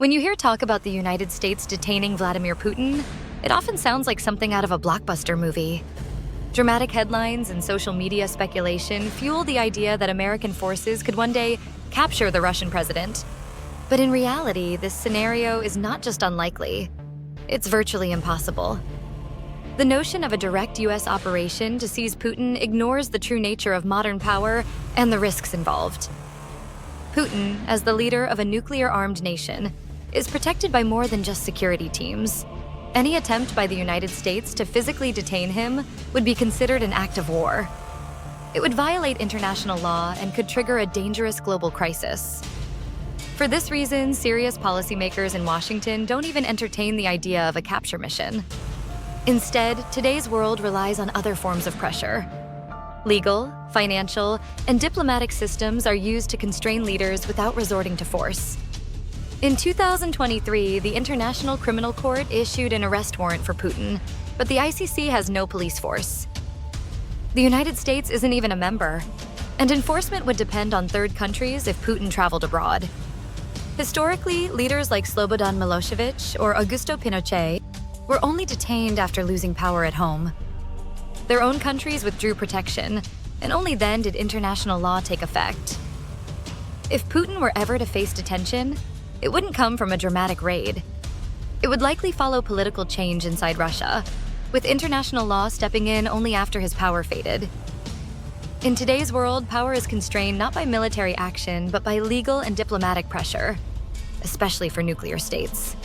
When you hear talk about the United States detaining Vladimir Putin, it often sounds like something out of a blockbuster movie. Dramatic headlines and social media speculation fuel the idea that American forces could one day capture the Russian president. But in reality, this scenario is not just unlikely, it's virtually impossible. The notion of a direct US operation to seize Putin ignores the true nature of modern power and the risks involved. Putin, as the leader of a nuclear-armed nation, is protected by more than just security teams. Any attempt by the United States to physically detain him would be considered an act of war. It would violate international law and could trigger a dangerous global crisis. For this reason, serious policymakers in Washington don't even entertain the idea of a capture mission. Instead, today's world relies on other forms of pressure. Legal, financial, and diplomatic systems are used to constrain leaders without resorting to force. In 2023, the International Criminal Court issued an arrest warrant for Putin, but the ICC has no police force. The United States isn't even a member, and enforcement would depend on third countries if Putin traveled abroad. Historically, leaders like Slobodan Milosevic or Augusto Pinochet were only detained after losing power at home. Their own countries withdrew protection, and only then did international law take effect. If Putin were ever to face detention, it wouldn't come from a dramatic raid. It would likely follow political change inside Russia, with international law stepping in only after his power faded. In today's world, power is constrained not by military action, but by legal and diplomatic pressure, especially for nuclear states.